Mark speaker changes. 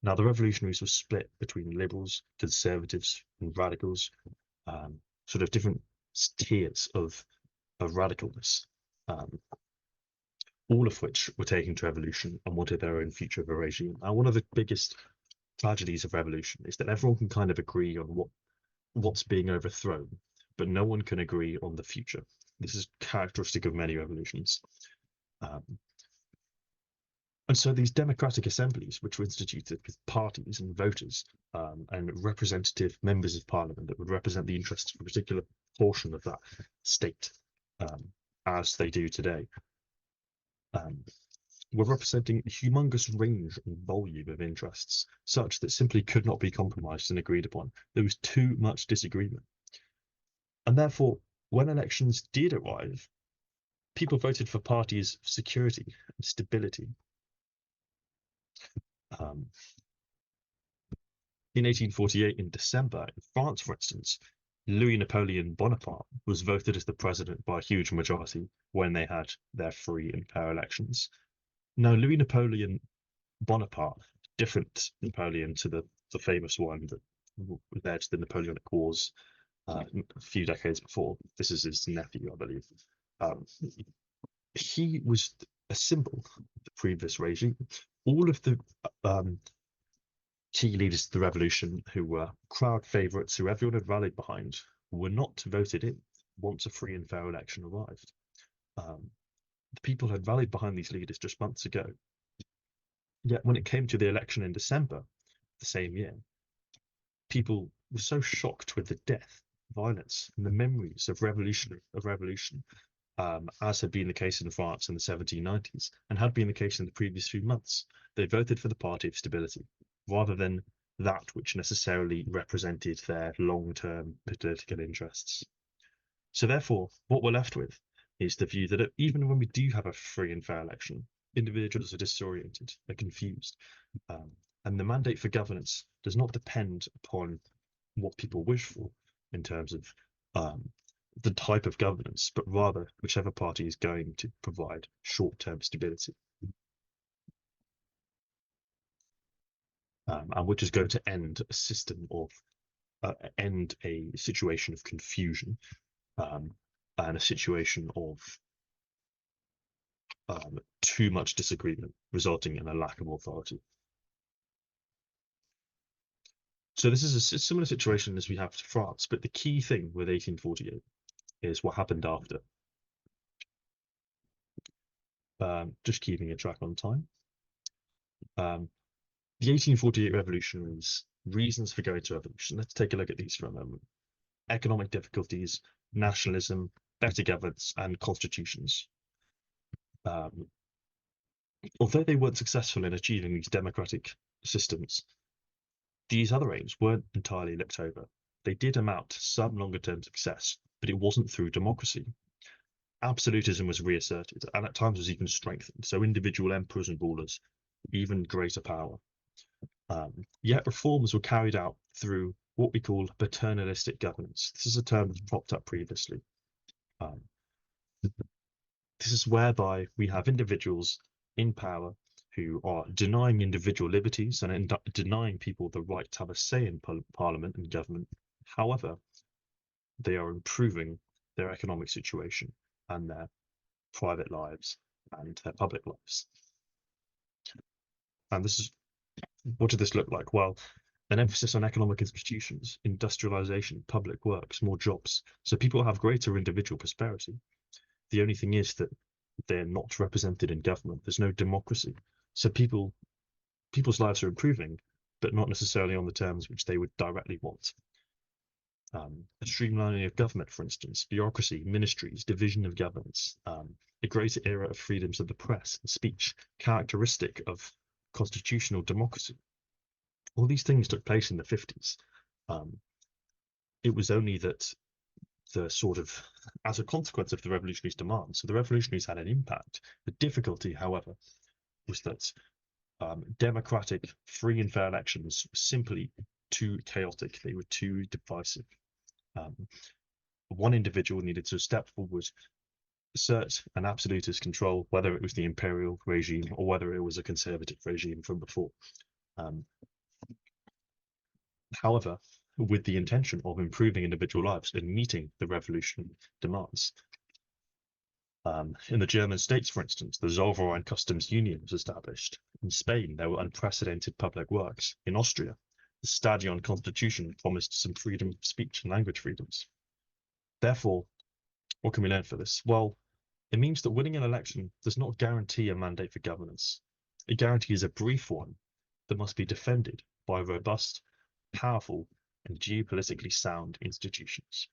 Speaker 1: Now, the revolutionaries were split between liberals, conservatives, and radicals, sort of different tiers of radicalness, um, all of which were taking to revolution and wanted their own future of a regime. And one of the biggest tragedies of revolution is that everyone can kind of agree on what's being overthrown, but no one can agree on the future. This is characteristic of many revolutions. Um, and so these democratic assemblies, which were instituted with parties and voters and representative members of parliament that would represent the interests of a particular portion of that state, as they do today, were representing a humongous range and volume of interests, such that simply could not be compromised and agreed upon. There was too much disagreement. And therefore, when elections did arrive, people voted for parties of security and stability. In 1848, in December, in France, for instance, Louis Napoleon Bonaparte was voted as the president by a huge majority when they had their free and fair elections. Now, Louis Napoleon Bonaparte, different Napoleon to the famous one that led to the Napoleonic Wars a few decades before. This is his nephew, I believe. He was a symbol of the previous regime. All of the key leaders of the revolution, who were crowd favourites, who everyone had rallied behind, were not voted in once a free and fair election arrived. The people had rallied behind these leaders just months ago. Yet when it came to the election in December the same year, people were so shocked with the death, violence, and the memories of revolution, as had been the case in France in the 1790s, and had been the case in the previous few months. They voted for the party of stability, rather than that which necessarily represented their long-term political interests. So therefore, what we're left with is the view that even when we do have a free and fair election, individuals are disoriented, they're confused, and the mandate for governance does not depend upon what people wish for in terms of the type of governance, but rather whichever party is going to provide short-term stability, and which is going to end a system of end a situation of confusion, and a situation of too much disagreement, resulting in a lack of authority. So this is a similar situation as we have to France, but the key thing with 1848 is what happened after. Just keeping a track on time. The 1848 revolutionaries' reasons for going to revolution. Let's take a look at these for a moment. Economic difficulties, nationalism, better governance, and constitutions. Although they weren't successful in achieving these democratic systems, these other aims weren't entirely looked over. They did amount to some longer-term success, but it wasn't through democracy. Absolutism was reasserted, and at times was even strengthened, so individual emperors and rulers, even greater power. Yet reforms were carried out through what we call paternalistic governance. This is a term that's popped up previously. This is whereby we have individuals in power who are denying individual liberties and denying people the right to have a say in parliament and government. However, they are improving their economic situation and their private lives and their public lives. And this is, what did this look like? Well, an emphasis on economic institutions, industrialization, public works, more jobs. So people have greater individual prosperity. The only thing is that they're not represented in government. There's no democracy. So people's lives are improving, but not necessarily on the terms which they would directly want. A streamlining of government, for instance, bureaucracy, ministries, division of governments, a greater era of freedoms of the press and speech, characteristic of constitutional democracy. All these things took place in the 50s. It was only that the sort of, as a consequence of the revolutionaries' demands, so the revolutionaries had an impact. The difficulty, however, was that democratic, free and fair elections were simply too chaotic. They were too divisive. One individual needed to step forward, assert an absolutist control, whether it was the imperial regime or whether it was a conservative regime from before. However, with the intention of improving individual lives and meeting the revolution demands. In the German states, for instance, the Zollverein Customs Union was established. In Spain, there were unprecedented public works. In Austria, the Stadion Constitution promised some freedom of speech and language freedoms. Therefore, what can we learn for this? Well, it means that winning an election does not guarantee a mandate for governance. It guarantees a brief one that must be defended by robust, powerful, and geopolitically sound institutions.